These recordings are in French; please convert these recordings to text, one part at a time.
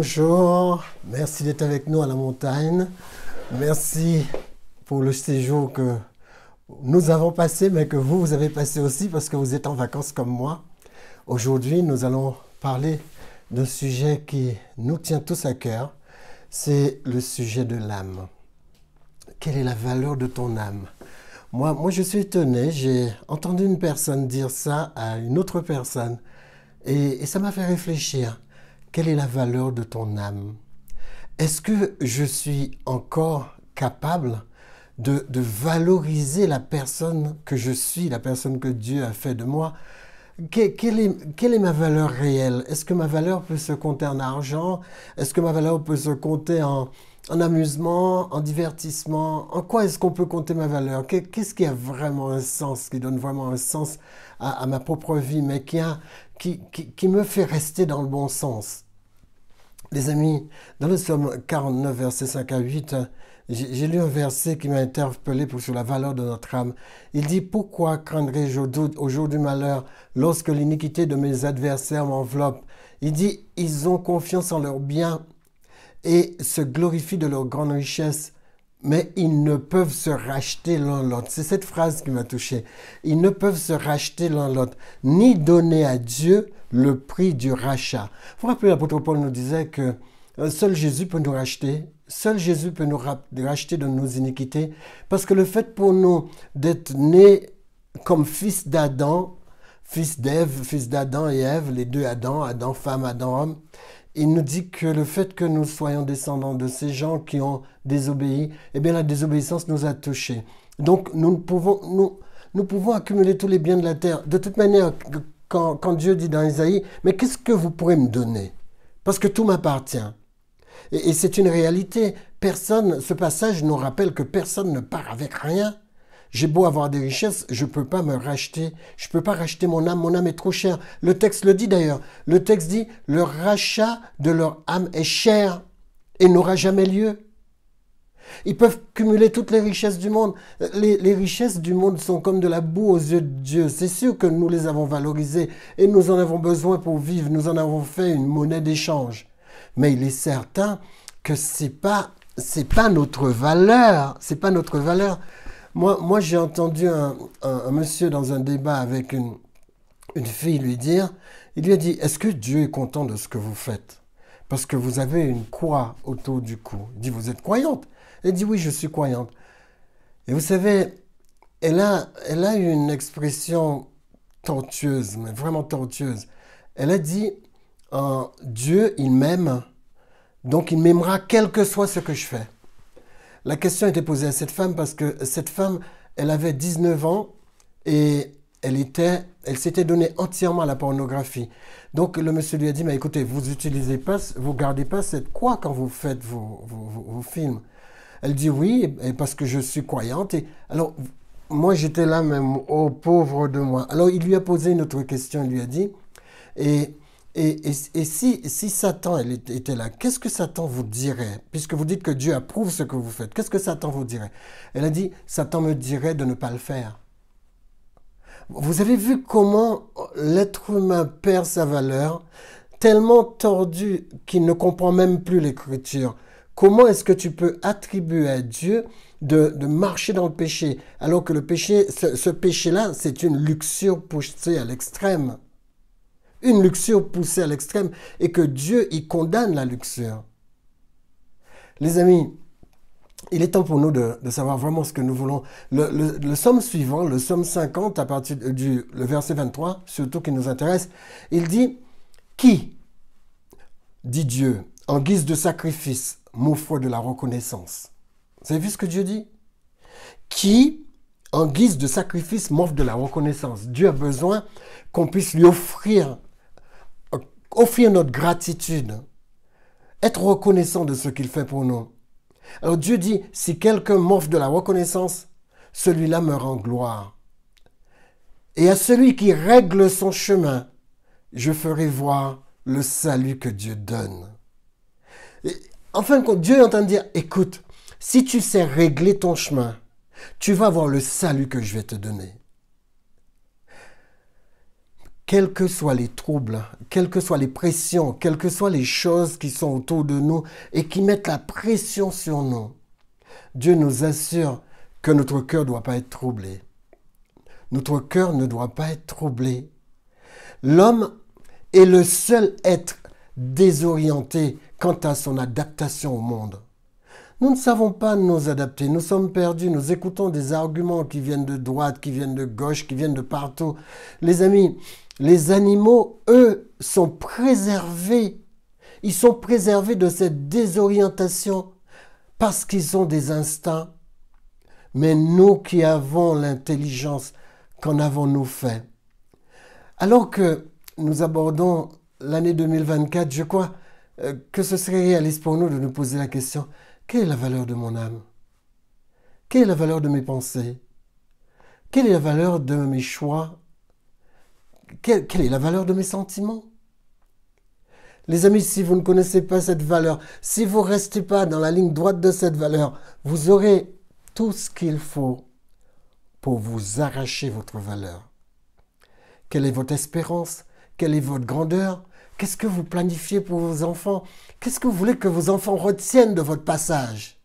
Bonjour, merci d'être avec nous à la montagne. Merci pour le séjour que nous avons passé, mais que vous avez passé aussi parce que vous êtes en vacances comme moi. Aujourd'hui, nous allons parler d'un sujet qui nous tient tous à cœur. C'est le sujet de l'âme. Quelle est la valeur de ton âme? Moi, je suis étonné. J'ai entendu une personne dire ça à une autre personne et ça m'a fait réfléchir. Quelle est la valeur de ton âme? Est-ce que je suis encore capable de valoriser la personne que je suis, la personne que Dieu a fait de moi? Quelle est ma valeur réelle? Est-ce que ma valeur peut se compter en argent? Est-ce que ma valeur peut se compter en amusement, en divertissement? En quoi est-ce qu'on peut compter ma valeur? Qu'est-ce qui a vraiment un sens, qui donne vraiment un sens à ma propre vie, mais qui me fait rester dans le bon sens? Les amis, dans le psaume 49, versets 5 à 8, j'ai lu un verset qui m'a interpellé sur la valeur de notre âme. Il dit « Pourquoi craindrais-je au jour du malheur lorsque l'iniquité de mes adversaires m'enveloppe ?» Il dit « Ils ont confiance en leurs biens et se glorifient de leur grande richesse, mais ils ne peuvent se racheter l'un l'autre. » C'est cette phrase qui m'a touché. Ils ne peuvent se racheter l'un l'autre, ni donner à Dieu le prix du rachat. Vous vous rappelez, l'apôtre Paul nous disait que seul Jésus peut nous racheter, seul Jésus peut nous racheter de nos iniquités, parce que le fait pour nous d'être nés comme fils d'Adam, fils d'Ève, fils d'Adam et Ève, les deux Adam, Adam femme, Adam homme, il nous dit que le fait que nous soyons descendants de ces gens qui ont désobéi, eh bien la désobéissance nous a touchés. Donc nous pouvons accumuler tous les biens de la terre. De toute manière, quand Dieu dit dans Isaïe, mais qu'est-ce que vous pourrez me donner? Parce que tout m'appartient. Et c'est une réalité. Ce passage nous rappelle que personne ne part avec rien. J'ai beau avoir des richesses, je ne peux pas me racheter. Je ne peux pas racheter mon âme est trop chère. Le texte le dit d'ailleurs. Le texte dit, le rachat de leur âme est cher et n'aura jamais lieu. Ils peuvent cumuler toutes les richesses du monde. Les richesses du monde sont comme de la boue aux yeux de Dieu. C'est sûr que nous les avons valorisées et nous en avons besoin pour vivre. Nous en avons fait une monnaie d'échange. Mais il est certain que c'est pas notre valeur. C'est pas notre valeur. Moi j'ai entendu un monsieur dans un débat avec une fille lui dire, il lui a dit, est-ce que Dieu est content de ce que vous faites? Parce que vous avez une croix autour du cou. Il dit, vous êtes croyante? Elle dit, oui, je suis croyante. Et vous savez, elle a eu une expression tortueuse, mais vraiment tortueuse. Elle a dit, Dieu, il m'aime, donc il m'aimera quel que soit ce que je fais. La question était posée à cette femme parce que cette femme, elle avait 19 ans et elle s'était donnée entièrement à la pornographie. Donc le monsieur lui a dit, mais écoutez, vous gardez pas cette croix quand vous faites vos films. Elle dit oui, et parce que je suis croyante. Et alors, moi j'étais là même, oh pauvre de moi. Alors il lui a posé une autre question, il lui a dit, et si Satan était là, qu'est-ce que Satan vous dirait? Puisque vous dites que Dieu approuve ce que vous faites, qu'est-ce que Satan vous dirait? Elle a dit, Satan me dirait de ne pas le faire. Vous avez vu comment l'être humain perd sa valeur, tellement tordu qu'il ne comprend même plus l'écriture. Comment est-ce que tu peux attribuer à Dieu de marcher dans le péché, alors que le péché, ce péché-là, c'est une luxure poussée à l'extrême. Une luxure poussée à l'extrême, et que Dieu y condamne la luxure. Les amis, il est temps pour nous de savoir vraiment ce que nous voulons. Le psaume suivant, le psaume 50, à partir du verset 23, surtout qui nous intéresse, il dit « Qui, dit Dieu, en guise de sacrifice, m'offre de la reconnaissance ?» Vous avez vu ce que Dieu dit? Qui, en guise de sacrifice, m'offre de la reconnaissance? Dieu a besoin qu'on puisse lui offrir notre gratitude, être reconnaissant de ce qu'il fait pour nous. Alors Dieu dit, si quelqu'un m'offre de la reconnaissance, celui-là me rend gloire. Et à celui qui règle son chemin, je ferai voir le salut que Dieu donne. Et, en fin de compte, Dieu est en train de dire, écoute, si tu sais régler ton chemin, tu vas voir le salut que je vais te donner. quels que soient les troubles, quelles que soient les pressions, quelles que soient les choses qui sont autour de nous et qui mettent la pression sur nous, Dieu nous assure que notre cœur ne doit pas être troublé. Notre cœur ne doit pas être troublé. L'homme est le seul être désorienté quant à son adaptation au monde. Nous ne savons pas nous adapter, nous sommes perdus, nous écoutons des arguments qui viennent de droite, qui viennent de gauche, qui viennent de partout. Les amis, les animaux, eux, sont préservés. Ils sont préservés de cette désorientation parce qu'ils ont des instincts. Mais nous qui avons l'intelligence, qu'en avons-nous fait? Alors que nous abordons l'année 2024, je crois que ce serait réaliste pour nous de nous poser la question: quelle est la valeur de mon âme? Quelle est la valeur de mes pensées? Quelle est la valeur de mes choix? Quelle est la valeur de mes sentiments? Les amis, si vous ne connaissez pas cette valeur, si vous ne restez pas dans la ligne droite de cette valeur, vous aurez tout ce qu'il faut pour vous arracher votre valeur. Quelle est votre espérance? Quelle est votre grandeur? Qu'est-ce que vous planifiez pour vos enfants? Qu'est-ce que vous voulez que vos enfants retiennent de votre passage?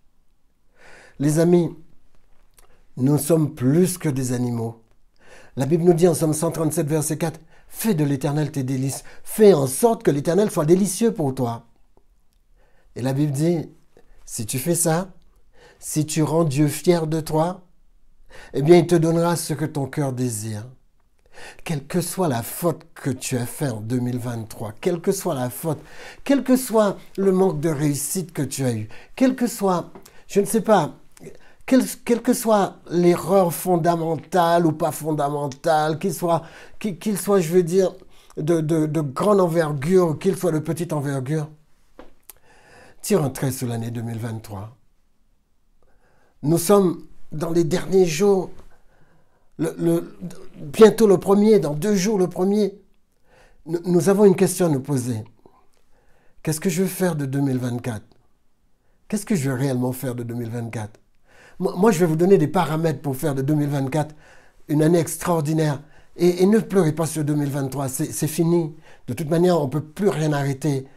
Les amis, nous sommes plus que des animaux. La Bible nous dit en Somme 137, verset 4, « Fais de l'Éternel tes délices. Fais en sorte que l'Éternel soit délicieux pour toi. » Et la Bible dit, si tu fais ça, si tu rends Dieu fier de toi, eh bien, il te donnera ce que ton cœur désire. Quelle que soit la faute que tu as faite en 2023, quelle que soit la faute, quel que soit le manque de réussite que tu as eu, quel que soit, je ne sais pas, quelle que soit l'erreur fondamentale ou pas fondamentale, qu'il soit, je veux dire, de grande envergure, qu'il soit de petite envergure, tire un trait sur l'année 2023. Nous sommes dans les derniers jours, bientôt le premier, dans 2 jours le premier. Nous avons une question à nous poser. Qu'est-ce que je veux faire de 2024? Qu'est-ce que je veux réellement faire de 2024? Moi, je vais vous donner des paramètres pour faire de 2024 une année extraordinaire. Et ne pleurez pas sur 2023, c'est fini. De toute manière, on ne peut plus rien arrêter.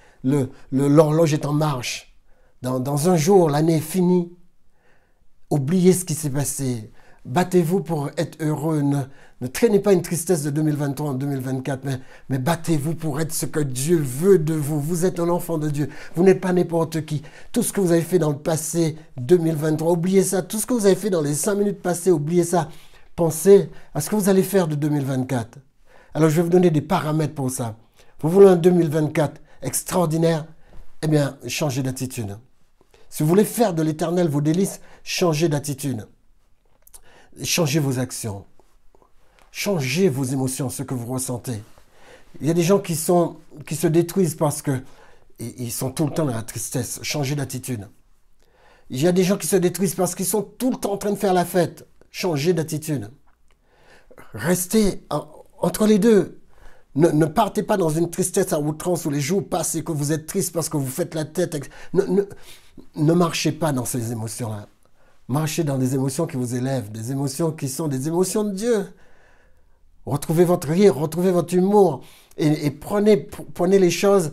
L'horloge est en marche. Dans un jour, l'année est finie. Oubliez ce qui s'est passé. Battez-vous pour être heureux. Ne traînez pas une tristesse de 2023 en 2024, mais battez-vous pour être ce que Dieu veut de vous. Vous êtes un enfant de Dieu. Vous n'êtes pas n'importe qui. Tout ce que vous avez fait dans le passé 2023, oubliez ça. Tout ce que vous avez fait dans les 5 minutes passées, oubliez ça. Pensez à ce que vous allez faire de 2024. Alors, je vais vous donner des paramètres pour ça. Vous voulez un 2024 extraordinaire? Eh bien, changez d'attitude. Si vous voulez faire de l'Éternel vos délices, changez d'attitude. Changez vos actions. Changez vos émotions, ce que vous ressentez. Il y a des gens qui se détruisent parce qu'ils sont tout le temps dans la tristesse. Changez d'attitude. Il y a des gens qui se détruisent parce qu'ils sont tout le temps en train de faire la fête. Changez d'attitude. Restez entre les deux. Ne partez pas dans une tristesse à outrance où les jours passent et que vous êtes triste parce que vous faites la tête. Ne marchez pas dans ces émotions-là. Marchez dans des émotions qui vous élèvent, des émotions qui sont des émotions de Dieu. Retrouvez votre rire, retrouvez votre humour et prenez les choses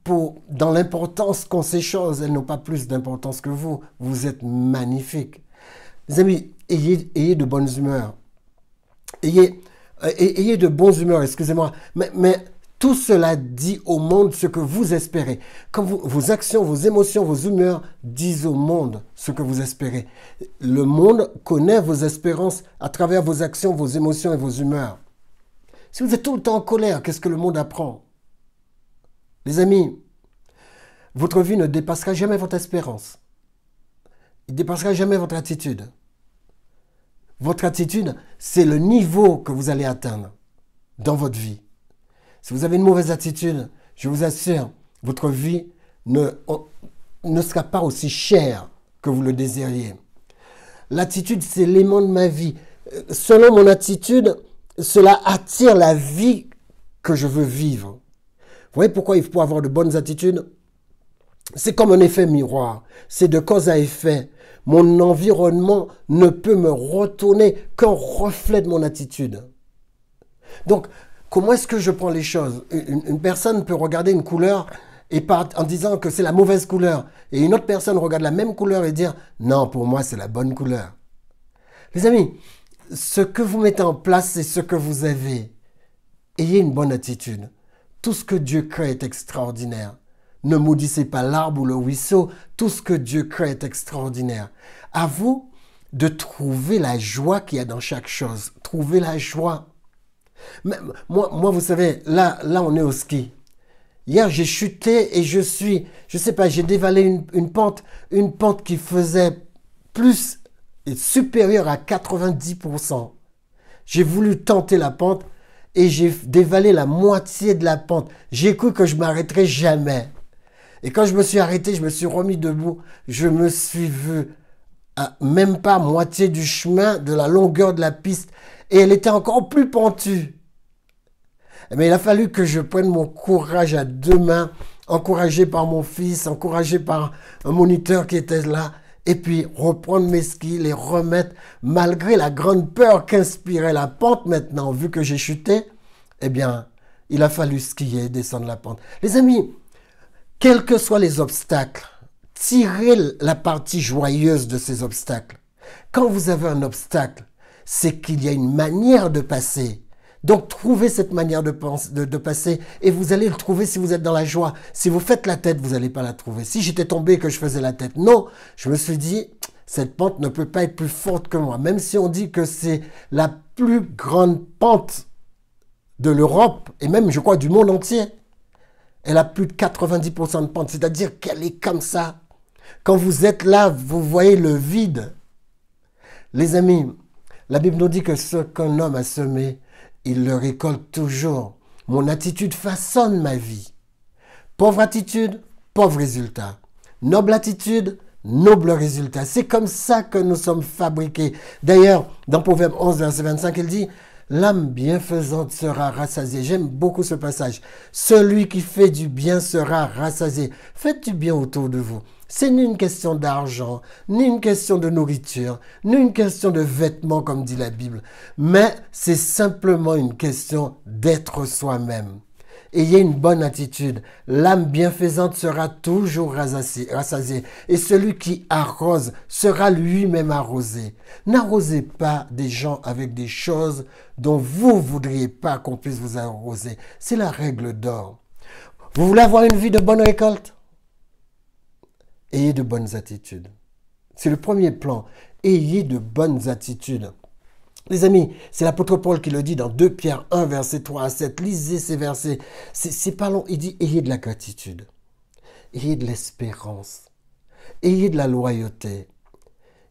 dans l'importance qu'ont ces choses. Elles n'ont pas plus d'importance que vous. Vous êtes magnifiques. Les amis, ayez de bonnes humeurs. Ayez de bonnes humeurs, excusez-moi. Mais tout cela dit au monde ce que vous espérez. Quand vos actions, vos émotions, vos humeurs disent au monde ce que vous espérez. Le monde connaît vos espérances à travers vos actions, vos émotions et vos humeurs. Si vous êtes tout le temps en colère, qu'est-ce que le monde apprend? Les amis, votre vie ne dépassera jamais votre espérance. Il ne dépassera jamais votre attitude. Votre attitude, c'est le niveau que vous allez atteindre dans votre vie. Si vous avez une mauvaise attitude, je vous assure, votre vie ne sera pas aussi chère que vous le désiriez. L'attitude, c'est l'aimant de ma vie. Selon mon attitude, cela attire la vie que je veux vivre. Vous voyez pourquoi il faut avoir de bonnes attitudes? C'est comme un effet miroir. C'est de cause à effet. Mon environnement ne peut me retourner qu'un reflet de mon attitude. Donc, Comment est-ce que je prends les choses? Une personne peut regarder une couleur et en disant que c'est la mauvaise couleur. Et une autre personne regarde la même couleur et dire non, pour moi, c'est la bonne couleur. Les amis, ce que vous mettez en place, c'est ce que vous avez. Ayez une bonne attitude. Tout ce que Dieu crée est extraordinaire. Ne maudissez pas l'arbre ou le ruisseau. Tout ce que Dieu crée est extraordinaire. À vous de trouver la joie qu'il y a dans chaque chose. Trouvez la joie. Moi, vous savez, là, on est au ski. Hier, j'ai chuté et je sais pas, j'ai dévalé une pente qui faisait plus supérieure à 90%. J'ai voulu tenter la pente et j'ai dévalé la moitié de la pente. J'ai cru que je m'arrêterais jamais. Et quand je me suis arrêté, je me suis remis debout. Je me suis vu à même pas moitié du chemin, de la longueur de la piste. Et elle était encore plus pentue. Mais il a fallu que je prenne mon courage à deux mains, encouragé par mon fils, encouragé par un moniteur qui était là, et puis reprendre mes skis, les remettre, malgré la grande peur qu'inspirait la pente maintenant, vu que j'ai chuté, eh bien, il a fallu skier, descendre la pente. Les amis, quels que soient les obstacles, tirez la partie joyeuse de ces obstacles. Quand vous avez un obstacle, c'est qu'il y a une manière de passer. Donc, trouvez cette manière de passer et vous allez le trouver si vous êtes dans la joie. Si vous faites la tête, vous n'allez pas la trouver. Si j'étais tombé et que je faisais la tête, non. Je me suis dit, cette pente ne peut pas être plus forte que moi. Même si on dit que c'est la plus grande pente de l'Europe et même, je crois, du monde entier. Elle a plus de 90% de pente. C'est-à-dire qu'elle est comme ça. Quand vous êtes là, vous voyez le vide. Les amis, la Bible nous dit que ce qu'un homme a semé, il le récolte toujours. Mon attitude façonne ma vie. Pauvre attitude, pauvre résultat. Noble attitude, noble résultat. C'est comme ça que nous sommes fabriqués. D'ailleurs, dans Proverbe 11, verset 25, il dit « L'âme bienfaisante sera rassasiée ». J'aime beaucoup ce passage. « Celui qui fait du bien sera rassasié ». Faites du bien autour de vous. C'est ni une question d'argent, ni une question de nourriture, ni une question de vêtements, comme dit la Bible. Mais c'est simplement une question d'être soi-même. Ayez une bonne attitude. L'âme bienfaisante sera toujours rassasiée. Et celui qui arrose sera lui-même arrosé. N'arrosez pas des gens avec des choses dont vous ne voudriez pas qu'on puisse vous arroser. C'est la règle d'or. Vous voulez avoir une vie de bonne récolte? Ayez de bonnes attitudes. C'est le premier plan. Ayez de bonnes attitudes. Les amis, c'est l'apôtre Paul qui le dit dans 2 Pierre 1, verset 3 à 7. Lisez ces versets. C'est pas long. Il dit, ayez de la gratitude. Ayez de l'espérance. Ayez de la loyauté.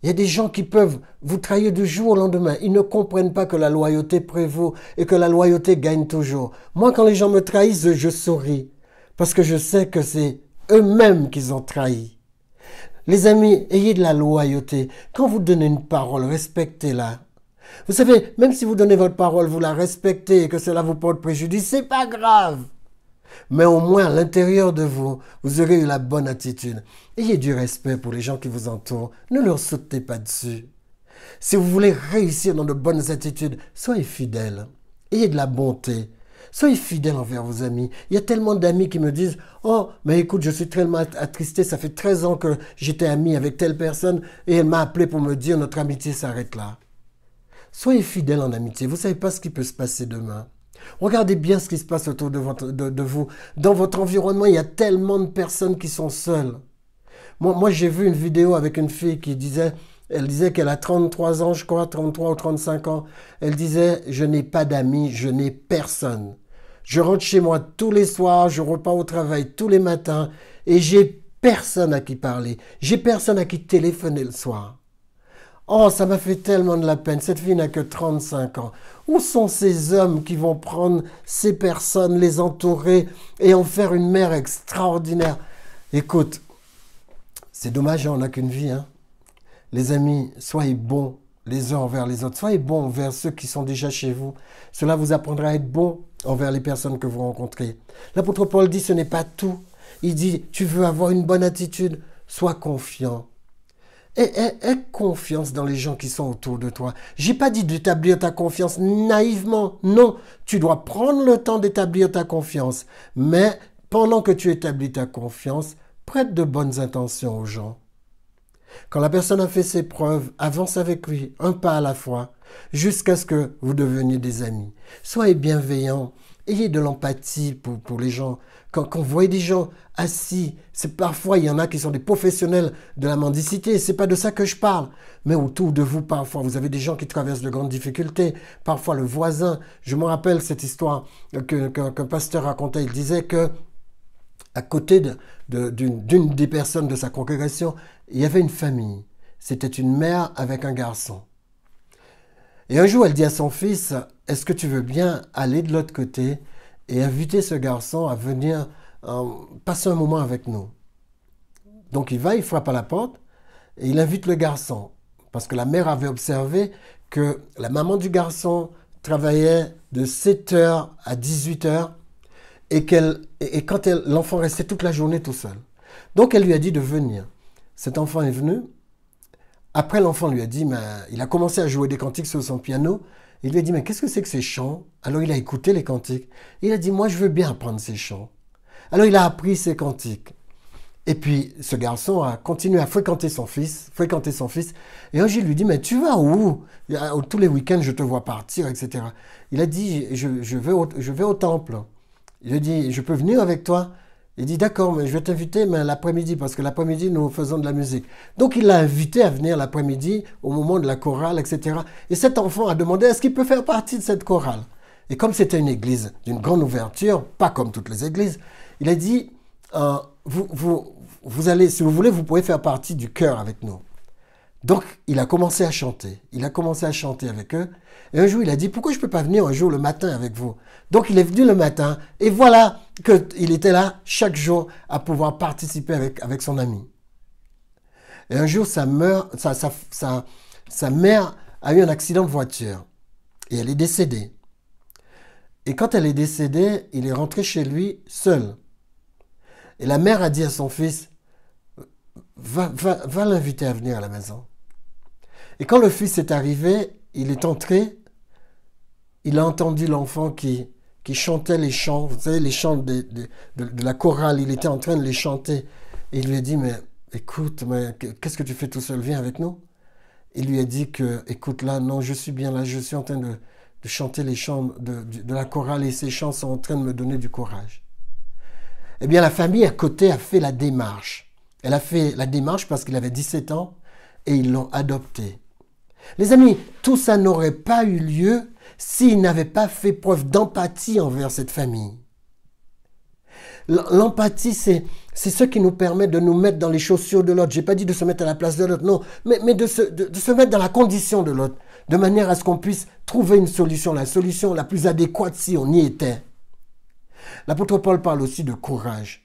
Il y a des gens qui peuvent vous trahir du jour au lendemain. Ils ne comprennent pas que la loyauté prévaut et que la loyauté gagne toujours. Moi, quand les gens me trahissent, je souris. Parce que je sais que c'est eux-mêmes qu'ils ont trahi. Les amis, ayez de la loyauté. Quand vous donnez une parole, respectez-la. Vous savez, même si vous donnez votre parole, vous la respectez et que cela vous porte préjudice, c'est pas grave. Mais au moins, à l'intérieur de vous, vous aurez eu la bonne attitude. Ayez du respect pour les gens qui vous entourent. Ne leur sautez pas dessus. Si vous voulez réussir dans de bonnes attitudes, soyez fidèles. Ayez de la bonté. Soyez fidèles envers vos amis. Il y a tellement d'amis qui me disent « Oh, mais écoute, je suis tellement attristé, ça fait 13 ans que j'étais ami avec telle personne et elle m'a appelé pour me dire « Notre amitié s'arrête là ». Soyez fidèles en amitié. Vous ne savez pas ce qui peut se passer demain. Regardez bien ce qui se passe autour de vous. Dans votre environnement, il y a tellement de personnes qui sont seules. Moi j'ai vu une vidéo avec une fille qui disait... Elle disait qu'elle a 33 ans, je crois, 33 ou 35 ans. Elle disait « Je n'ai pas d'amis, je n'ai personne. Je rentre chez moi tous les soirs, je repars au travail tous les matins et j'ai personne à qui parler. J'ai personne à qui téléphoner le soir. » Oh, ça m'a fait tellement de la peine. Cette fille n'a que 35 ans. Où sont ces hommes qui vont prendre ces personnes, les entourer et en faire une mère extraordinaire? Écoute, c'est dommage, on n'a qu'une vie, hein. Les amis, soyez bons les uns envers les autres. Soyez bons envers ceux qui sont déjà chez vous. Cela vous apprendra à être bon envers les personnes que vous rencontrez. L'apôtre Paul dit, ce n'est pas tout. Il dit, tu veux avoir une bonne attitude, sois confiant. Aie confiance dans les gens qui sont autour de toi. J'ai pas dit d'établir ta confiance naïvement. Non, tu dois prendre le temps d'établir ta confiance. Mais pendant que tu établis ta confiance, prête de bonnes intentions aux gens. Quand la personne a fait ses preuves, avance avec lui, un pas à la fois, jusqu'à ce que vous deveniez des amis. Soyez bienveillants, ayez de l'empathie pour les gens. Quand vous voyez des gens assis, parfois il y en a qui sont des professionnels de la mendicité, c'est pas de ça que je parle. Mais autour de vous, parfois, vous avez des gens qui traversent de grandes difficultés. Parfois le voisin, je me rappelle cette histoire qu'un pasteur racontait, il disait que à côté d'une des personnes de sa congrégation, il y avait une famille. C'était une mère avec un garçon. Et un jour, elle dit à son fils, « Est-ce que tu veux bien aller de l'autre côté et inviter ce garçon à venir passer un moment avec nous ?» Donc il va, il frappe à la porte et il invite le garçon. Parce que la mère avait observé que la maman du garçon travaillait de 7h à 18h et quand l'enfant restait toute la journée tout seul. Donc elle lui a dit de venir. Cet enfant est venu. Après, l'enfant lui a dit, mais il a commencé à jouer des cantiques sur son piano. Il lui a dit, mais qu'est-ce que c'est que ces chants? Alors il a écouté les cantiques. Il a dit, moi je veux bien apprendre ces chants. Alors il a appris ces cantiques. Et puis ce garçon a continué à fréquenter son fils. Et un jour il lui dit, mais tu vas où? Tous les week-ends je te vois partir, etc. Il a dit, je vais au temple. Il lui a dit, je peux venir avec toi? Il dit, d'accord, mais je vais t'inviter l'après-midi, parce que l'après-midi, nous faisons de la musique. Donc, il l'a invité à venir l'après-midi, au moment de la chorale, etc. Et cet enfant a demandé, est-ce qu'il peut faire partie de cette chorale? Et comme c'était une église d'une grande ouverture, pas comme toutes les églises, il a dit, vous allez, si vous voulez, vous pouvez faire partie du chœur avec nous. Donc, il a commencé à chanter. Il a commencé à chanter avec eux. Et un jour, il a dit, pourquoi je ne peux pas venir un jour le matin avec vous? Donc, il est venu le matin. Et voilà qu'il était là chaque jour à pouvoir participer avec son ami. Et un jour, sa mère a eu un accident de voiture. Et elle est décédée. Et quand elle est décédée, il est rentré chez lui seul. Et la mère a dit à son fils, va l'inviter à venir à la maison. Et quand le fils est arrivé, il est entré, il a entendu l'enfant qui chantait les chants, vous savez, les chants de la chorale, il était en train de les chanter. Et il lui a dit, mais écoute, mais qu'est-ce que tu fais tout seul, viens avec nous. Il lui a dit que, écoute là, non, je suis bien là, je suis en train de chanter les chants de la chorale et ces chants sont en train de me donner du courage. Eh bien, la famille à côté a fait la démarche. Elle a fait la démarche parce qu'il avait 17 ans et ils l'ont adopté. Les amis, tout ça n'aurait pas eu lieu s'ils n'avaient pas fait preuve d'empathie envers cette famille. L'empathie, c'est ce qui nous permet de nous mettre dans les chaussures de l'autre. Je n'ai pas dit de se mettre à la place de l'autre, non, mais de se mettre dans la condition de l'autre, de manière à ce qu'on puisse trouver une solution, la solution la plus adéquate si on y était. L'apôtre Paul parle aussi de courage.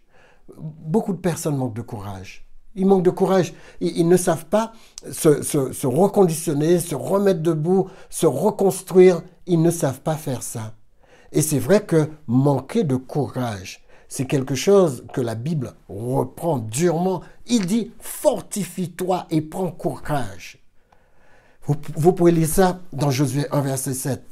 Beaucoup de personnes manquent de courage. Ils manquent de courage. Ils ne savent pas se reconditionner, se remettre debout, se reconstruire. Ils ne savent pas faire ça. Et c'est vrai que manquer de courage, c'est quelque chose que la Bible reprend durement. Il dit « Fortifie-toi et prends courage ». Vous pouvez lire ça dans Josué 1, verset 7.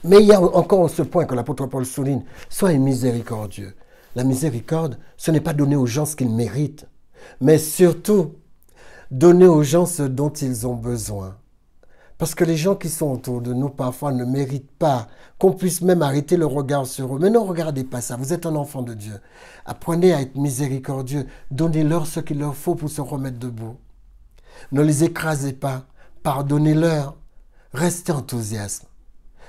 Mais il y a encore ce point que l'apôtre Paul souligne. Soyez miséricordieux. La miséricorde, ce n'est pas donner aux gens ce qu'ils méritent, mais surtout donner aux gens ce dont ils ont besoin. Parce que les gens qui sont autour de nous, parfois, ne méritent pas qu'on puisse même arrêter le regard sur eux. Mais ne regardez pas ça, vous êtes un enfant de Dieu. Apprenez à être miséricordieux, donnez-leur ce qu'il leur faut pour se remettre debout. Ne les écrasez pas, pardonnez-leur, restez enthousiastes.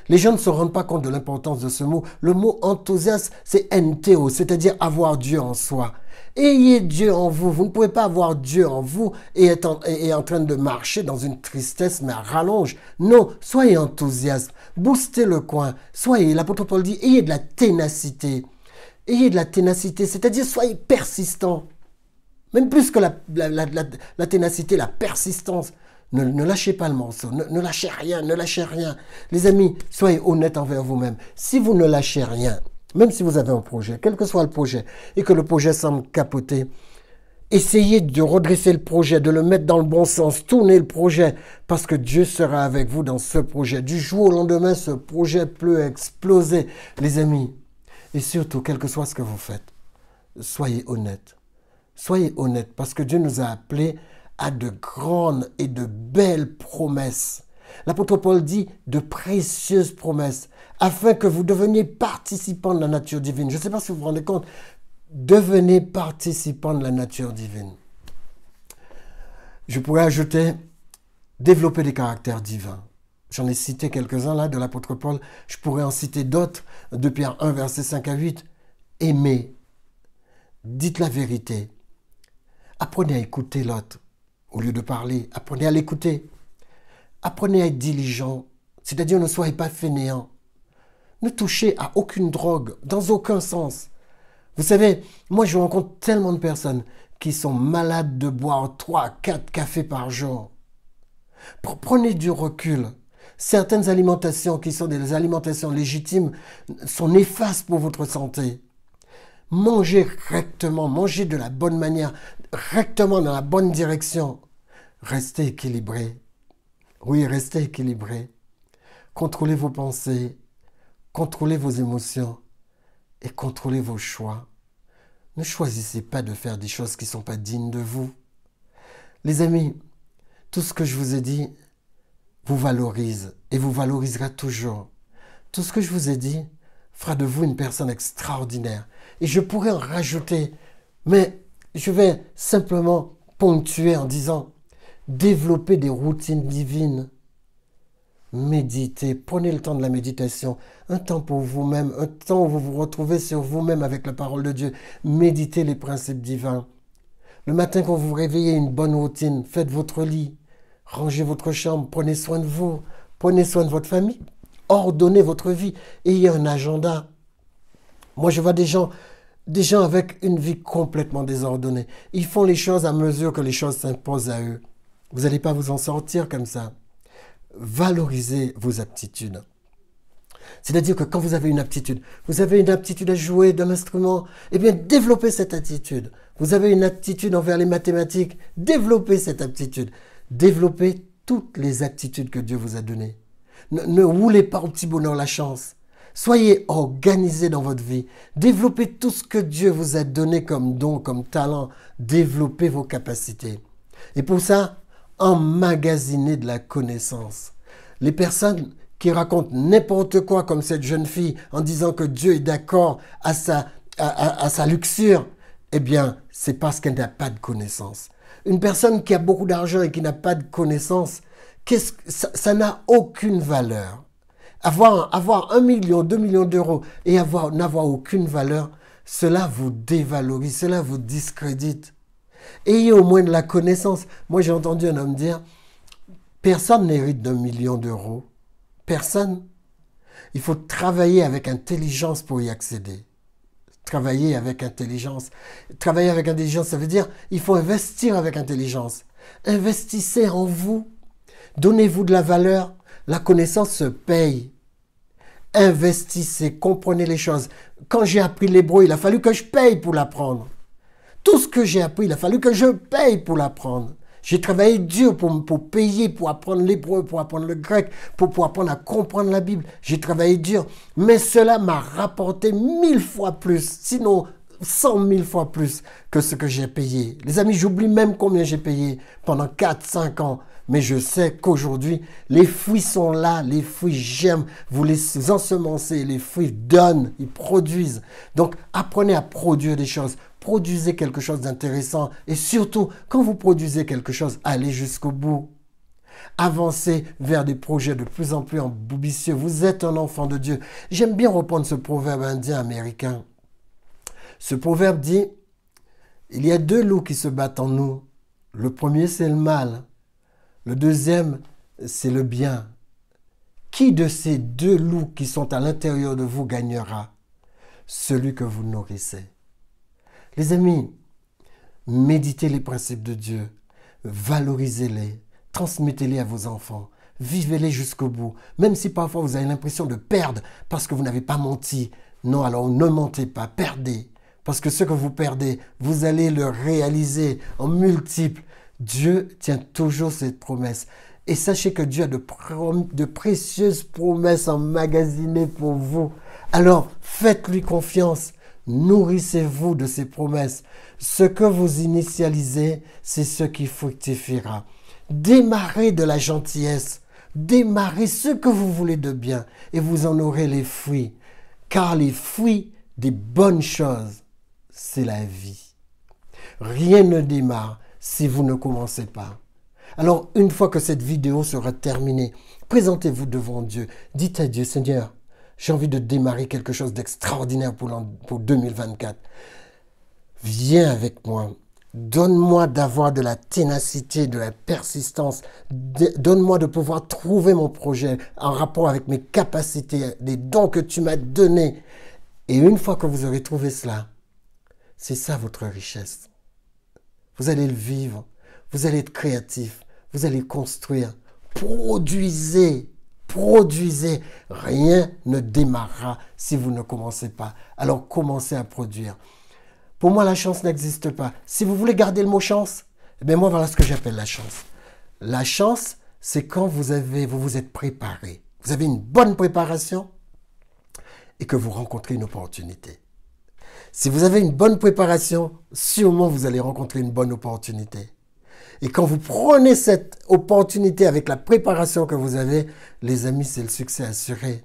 Les gens ne se rendent pas compte de l'importance de ce mot. Le mot enthousiasme, c'est entheo, c'est-à-dire avoir Dieu en soi. Ayez Dieu en vous. Vous ne pouvez pas avoir Dieu en vous et être en train de marcher dans une tristesse, mais à rallonge. Non, soyez enthousiaste. Boostez le coin. L'apôtre Paul dit, ayez de la ténacité. Ayez de la ténacité, c'est-à-dire soyez persistant. Même plus que la ténacité, la persistance. Ne lâchez pas le morceau, ne lâchez rien, ne lâchez rien. Les amis, soyez honnêtes envers vous-même. Si vous ne lâchez rien, même si vous avez un projet, quel que soit le projet, et que le projet semble capoter, Essayez de redresser le projet, de le mettre dans le bon sens, tournez le projet, parce que Dieu sera avec vous dans ce projet. Du jour au lendemain, ce projet peut exploser, les amis. Et surtout, quel que soit ce que vous faites, soyez honnêtes. Soyez honnêtes, parce que Dieu nous a appelés à de grandes et de belles promesses. L'apôtre Paul dit de précieuses promesses, afin que vous deveniez participants de la nature divine. Je ne sais pas si vous vous rendez compte, devenez participants de la nature divine. Je pourrais ajouter, développer des caractères divins. J'en ai cité quelques-uns là de l'apôtre Paul. Je pourrais en citer d'autres, de Pierre 1, versets 5 à 8. Aimez, dites la vérité. Apprenez à écouter l'autre au lieu de parler. Apprenez à l'écouter. Apprenez à être diligent, c'est-à-dire ne soyez pas fainéants. Ne touchez à aucune drogue, dans aucun sens. Vous savez, moi je rencontre tellement de personnes qui sont malades de boire 3, 4 cafés par jour. Prenez du recul. Certaines alimentations qui sont des alimentations légitimes sont néfastes pour votre santé. Mangez rectement, mangez de la bonne manière, rectement dans la bonne direction. Restez équilibré. Oui, restez équilibré. Contrôlez vos pensées, contrôlez vos émotions et contrôlez vos choix. Ne choisissez pas de faire des choses qui ne sont pas dignes de vous. Les amis, tout ce que je vous ai dit vous valorise et vous valorisera toujours. Tout ce que je vous ai dit fera de vous une personne extraordinaire. Et je pourrais en rajouter, mais je vais simplement ponctuer en disant développez des routines divines. Méditez, prenez le temps de la méditation, un temps pour vous-même, un temps où vous vous retrouvez sur vous-même avec la parole de Dieu. Méditez les principes divins. Le matin, quand vous vous réveillez, une bonne routine, faites votre lit, rangez votre chambre, prenez soin de vous, prenez soin de votre famille, ordonnez votre vie, ayez un agenda. Moi, je vois des gens avec une vie complètement désordonnée. Ils font les choses à mesure que les choses s'imposent à eux. Vous n'allez pas vous en sortir comme ça. Valorisez vos aptitudes. C'est-à-dire que quand vous avez une aptitude à jouer d'un instrument, eh bien, développez cette aptitude. Vous avez une aptitude envers les mathématiques, développez cette aptitude. Développez toutes les aptitudes que Dieu vous a données. Ne roulez pas au petit bonheur la chance. Soyez organisés dans votre vie. Développez tout ce que Dieu vous a donné comme don, comme talent. Développez vos capacités. Et pour ça, emmagasiner de la connaissance. Les personnes qui racontent n'importe quoi comme cette jeune fille en disant que Dieu est d'accord à sa luxure, eh bien, c'est parce qu'elle n'a pas de connaissance. Une personne qui a beaucoup d'argent et qui n'a pas de connaissance, ça n'a aucune valeur. Avoir 1 million, 2 millions d'euros et n'avoir aucune valeur, cela vous dévalorise, cela vous discrédite. Ayez au moins de la connaissance. Moi, j'ai entendu un homme dire, personne n'hérite d'1 million d'euros. Personne. Il faut travailler avec intelligence pour y accéder. Travailler avec intelligence. Travailler avec intelligence, ça veut dire, il faut investir avec intelligence. Investissez en vous. Donnez-vous de la valeur. La connaissance se paye. Investissez, comprenez les choses. Quand j'ai appris l'hébreu, il a fallu que je paye pour l'apprendre. Tout ce que j'ai appris, il a fallu que je paye pour l'apprendre. J'ai travaillé dur pour payer, pour apprendre l'hébreu, pour apprendre le grec, pour apprendre à comprendre la Bible. J'ai travaillé dur. Mais cela m'a rapporté 1000 fois plus, sinon 100 000 fois plus que ce que j'ai payé. Les amis, j'oublie même combien j'ai payé pendant 4-5 ans. Mais je sais qu'aujourd'hui, les fruits sont là, les fruits germent, vous les ensemencez, les fruits donnent, ils produisent. Donc, apprenez à produire des choses, produisez quelque chose d'intéressant et surtout, quand vous produisez quelque chose, allez jusqu'au bout. Avancez vers des projets de plus en plus ambitieux. Vous êtes un enfant de Dieu. J'aime bien reprendre ce proverbe indien américain. Ce proverbe dit, il y a 2 loups qui se battent en nous. Le premier, c'est le mal. Le deuxième, c'est le bien. Qui de ces 2 loups qui sont à l'intérieur de vous gagnera? Celui que vous nourrissez. Les amis, méditez les principes de Dieu, valorisez-les, transmettez-les à vos enfants, vivez-les jusqu'au bout. Même si parfois vous avez l'impression de perdre parce que vous n'avez pas menti. Non, alors ne mentez pas, perdez. Parce que ce que vous perdez, vous allez le réaliser en multiples. Dieu tient toujours ses promesses. Et sachez que Dieu a de précieuses promesses emmagasinées pour vous. Alors, faites-lui confiance. Nourrissez-vous de ses promesses. Ce que vous initialisez, c'est ce qui fructifiera. Démarrez de la gentillesse. Démarrez ce que vous voulez de bien et vous en aurez les fruits. Car les fruits des bonnes choses, c'est la vie. Rien ne démarre si vous ne commencez pas. Alors, une fois que cette vidéo sera terminée, présentez-vous devant Dieu. Dites à Dieu, Seigneur, j'ai envie de démarrer quelque chose d'extraordinaire pour 2024. Viens avec moi. Donne-moi d'avoir de la ténacité, de la persistance. Donne-moi de pouvoir trouver mon projet en rapport avec mes capacités, les dons que tu m'as donnés. Et une fois que vous aurez trouvé cela, c'est ça votre richesse. Vous allez le vivre. Vous allez être créatif. Vous allez construire. Produisez. Produisez. Rien ne démarrera si vous ne commencez pas. Alors commencez à produire. Pour moi, la chance n'existe pas. Si vous voulez garder le mot chance, eh bien moi, voilà ce que j'appelle la chance. La chance, c'est quand vous vous êtes préparé. Vous avez une bonne préparation et que vous rencontrez une opportunité. Si vous avez une bonne préparation, sûrement vous allez rencontrer une bonne opportunité. Et quand vous prenez cette opportunité avec la préparation que vous avez, les amis, c'est le succès assuré.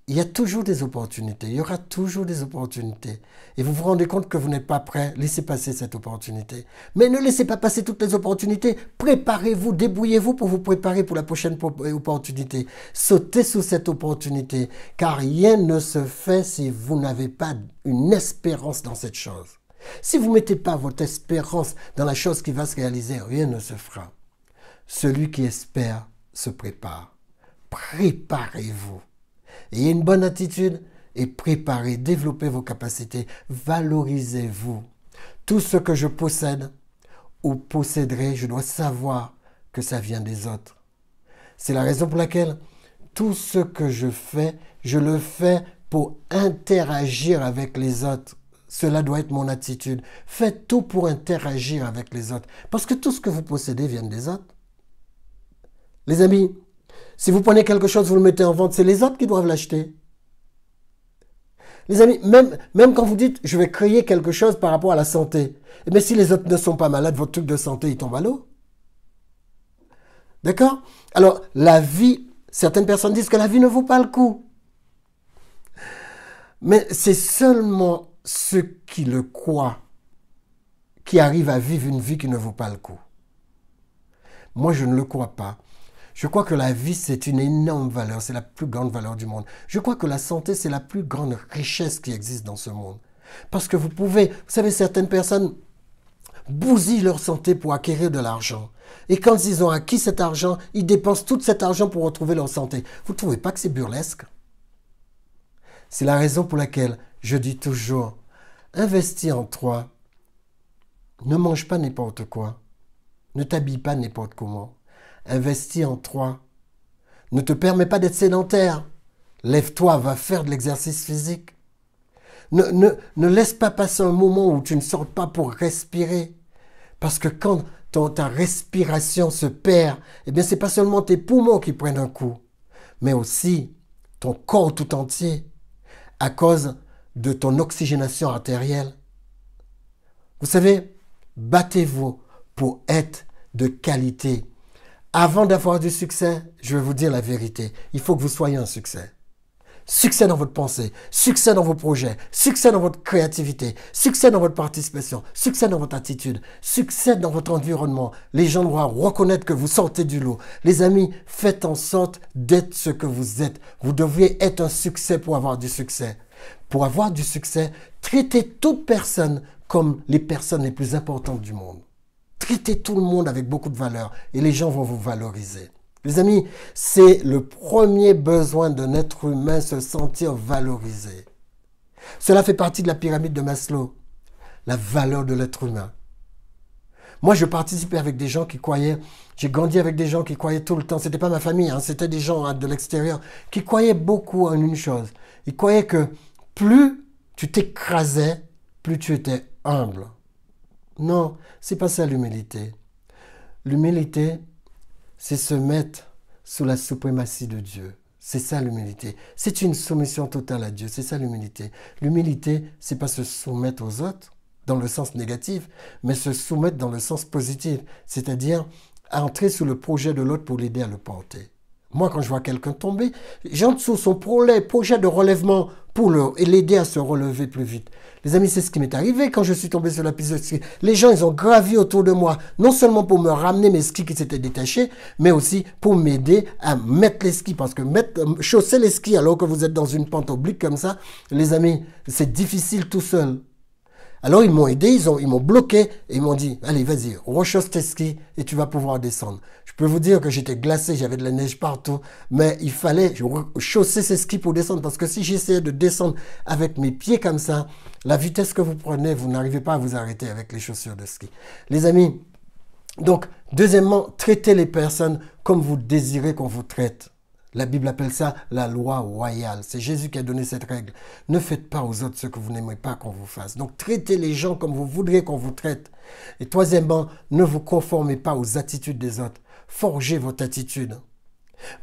Il y a toujours des opportunités, il y aura toujours des opportunités. Et vous vous rendez compte que vous n'êtes pas prêt, laissez passer cette opportunité. Mais ne laissez pas passer toutes les opportunités, préparez-vous, débrouillez-vous pour vous préparer pour la prochaine opportunité. Sautez sous cette opportunité, car rien ne se fait si vous n'avez pas une espérance dans cette chose. Si vous ne mettez pas votre espérance dans la chose qui va se réaliser, rien ne se fera. Celui qui espère se prépare. Préparez-vous. Ayez une bonne attitude et préparez, développez vos capacités, valorisez-vous. Tout ce que je possède ou posséderai, je dois savoir que ça vient des autres. C'est la raison pour laquelle tout ce que je le fais pour interagir avec les autres. Cela doit être mon attitude. Faites tout pour interagir avec les autres. Parce que tout ce que vous possédez vient des autres. Les amis, si vous prenez quelque chose, vous le mettez en vente, c'est les autres qui doivent l'acheter. Les amis, même quand vous dites, je vais créer quelque chose par rapport à la santé, mais si les autres ne sont pas malades, votre truc de santé, il tombe à l'eau. D'accord? Alors, la vie, certaines personnes disent que la vie ne vaut pas le coup. Mais c'est seulement ceux qui le croient qui arrivent à vivre une vie qui ne vaut pas le coup. Moi, je ne le crois pas. Je crois que la vie, c'est une énorme valeur, c'est la plus grande valeur du monde. Je crois que la santé, c'est la plus grande richesse qui existe dans ce monde. Parce que vous savez, certaines personnes bousillent leur santé pour acquérir de l'argent. Et quand ils ont acquis cet argent, ils dépensent tout cet argent pour retrouver leur santé. Vous ne trouvez pas que c'est burlesque? C'est la raison pour laquelle je dis toujours, investis en toi. Ne mange pas n'importe quoi. Ne t'habille pas n'importe comment. Investis en toi. Ne te permets pas d'être sédentaire. Lève-toi, va faire de l'exercice physique. Ne laisse pas passer un moment où tu ne sors pas pour respirer. Parce que quand ta respiration se perd, eh bien, c'est pas seulement tes poumons qui prennent un coup, mais aussi ton corps tout entier à cause de ton oxygénation artérielle. Vous savez, battez-vous pour être de qualité. Avant d'avoir du succès, je vais vous dire la vérité, il faut que vous soyez un succès. Succès dans votre pensée, succès dans vos projets, succès dans votre créativité, succès dans votre participation, succès dans votre attitude, succès dans votre environnement. Les gens doivent reconnaître que vous sortez du lot. Les amis, faites en sorte d'être ce que vous êtes. Vous devriez être un succès pour avoir du succès. Pour avoir du succès, traitez toute personne comme les personnes les plus importantes du monde. Traitez tout le monde avec beaucoup de valeur et les gens vont vous valoriser. Les amis, c'est le premier besoin d'un être humain, se sentir valorisé. Cela fait partie de la pyramide de Maslow, la valeur de l'être humain. Moi, je participais avec des gens qui croyaient, j'ai grandi avec des gens qui croyaient tout le temps, c'était pas ma famille, c'était des gens de l'extérieur, qui croyaient beaucoup en une chose. Ils croyaient que plus tu t'écrasais, plus tu étais humble. Non, c'est pas ça l'humilité. L'humilité, c'est se mettre sous la suprématie de Dieu. C'est ça l'humilité. C'est une soumission totale à Dieu. C'est ça l'humilité. L'humilité, c'est pas se soumettre aux autres dans le sens négatif, mais se soumettre dans le sens positif. C'est-à-dire entrer sous le projet de l'autre pour l'aider à le porter. Moi, quand je vois quelqu'un tomber, j'entre sous son projet de relèvement pour l'aider à se relever plus vite. Les amis, c'est ce qui m'est arrivé quand je suis tombé sur la piste de ski. Les gens, ils ont gravi autour de moi, non seulement pour me ramener mes skis qui s'étaient détachés, mais aussi pour m'aider à mettre les skis. Parce que chausser les skis alors que vous êtes dans une pente oblique comme ça, les amis, c'est difficile tout seul. Alors ils m'ont aidé, ils m'ont bloqué et ils m'ont dit, allez vas-y, rechausse tes skis et tu vas pouvoir descendre. Je peux vous dire que j'étais glacé, j'avais de la neige partout, mais il fallait chausser ces skis pour descendre parce que si j'essayais de descendre avec mes pieds comme ça, la vitesse que vous prenez, vous n'arrivez pas à vous arrêter avec les chaussures de ski. Les amis, donc deuxièmement, traitez les personnes comme vous désirez qu'on vous traite. La Bible appelle ça la loi royale. C'est Jésus qui a donné cette règle. Ne faites pas aux autres ce que vous n'aimez pas qu'on vous fasse. Donc, traitez les gens comme vous voudriez qu'on vous traite. Et troisièmement, ne vous conformez pas aux attitudes des autres. Forgez votre attitude.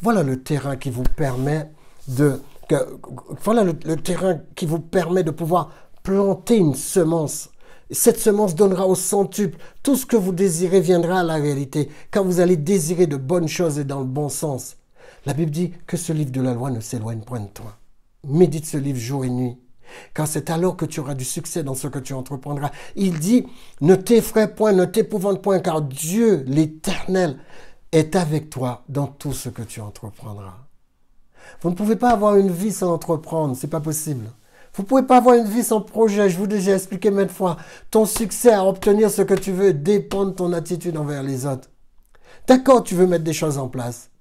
Voilà le terrain qui vous permet de pouvoir planter une semence. Cette semence donnera au centuple. Tout ce que vous désirez viendra à la réalité quand vous allez désirer de bonnes choses et dans le bon sens. La Bible dit que ce livre de la loi ne s'éloigne point de toi. Médite ce livre jour et nuit, car c'est alors que tu auras du succès dans ce que tu entreprendras. Il dit, ne t'effraie point, ne t'épouvante point, car Dieu, l'Éternel, est avec toi dans tout ce que tu entreprendras. Vous ne pouvez pas avoir une vie sans entreprendre, c'est pas possible. Vous ne pouvez pas avoir une vie sans projet, je vous l'ai déjà expliqué maintes fois. Ton succès à obtenir ce que tu veux dépend de ton attitude envers les autres. D'accord, tu veux mettre des choses en place.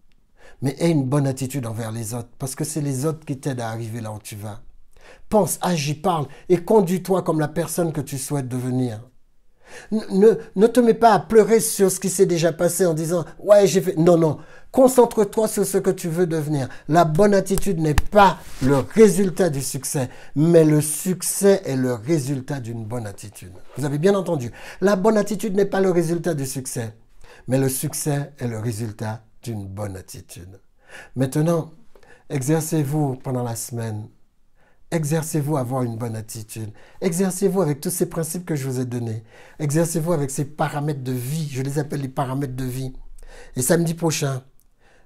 Mais aie une bonne attitude envers les autres, parce que c'est les autres qui t'aident à arriver là où tu vas. Pense, agis, parle et conduis-toi comme la personne que tu souhaites devenir. Ne te mets pas à pleurer sur ce qui s'est déjà passé en disant « Ouais, j'ai fait... » Non, non. Concentre-toi sur ce que tu veux devenir. La bonne attitude n'est pas le résultat du succès, mais le succès est le résultat d'une bonne attitude. Vous avez bien entendu. La bonne attitude n'est pas le résultat du succès, mais le succès est le résultat d'une bonne attitude. Maintenant, exercez-vous pendant la semaine. Exercez-vous à avoir une bonne attitude. Exercez-vous avec tous ces principes que je vous ai donnés. Exercez-vous avec ces paramètres de vie. Je les appelle les paramètres de vie. Et samedi prochain,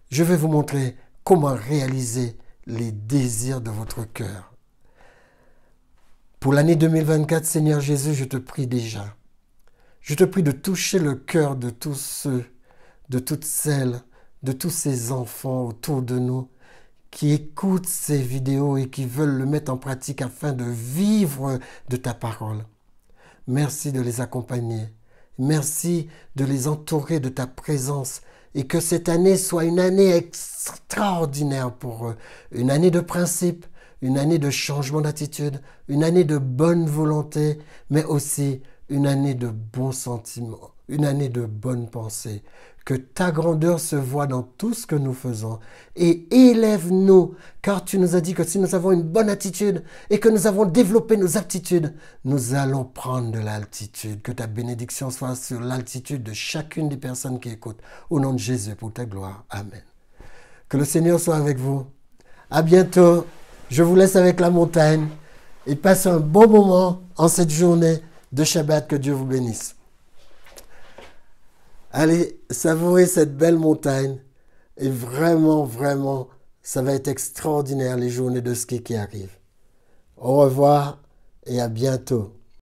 je vais vous montrer comment réaliser les désirs de votre cœur. Pour l'année 2024, Seigneur Jésus, je te prie déjà. Je te prie de toucher le cœur de tous ceux, de toutes celles, de tous ces enfants autour de nous qui écoutent ces vidéos et qui veulent le mettre en pratique afin de vivre de ta parole. Merci de les accompagner. Merci de les entourer de ta présence et que cette année soit une année extraordinaire pour eux. Une année de principe, une année de changement d'attitude, une année de bonne volonté, mais aussi une année de bons sentiments, une année de bonnes pensées. Que ta grandeur se voie dans tout ce que nous faisons et élève-nous, car tu nous as dit que si nous avons une bonne attitude et que nous avons développé nos aptitudes, nous allons prendre de l'altitude. Que ta bénédiction soit sur l'altitude de chacune des personnes qui écoutent. Au nom de Jésus, pour ta gloire. Amen. Que le Seigneur soit avec vous. À bientôt. Je vous laisse avec la montagne et passe un bon moment en cette journée de Shabbat. Que Dieu vous bénisse. Allez, savourez cette belle montagne et vraiment, vraiment, ça va être extraordinaire les journées de ski qui arrivent. Au revoir et à bientôt.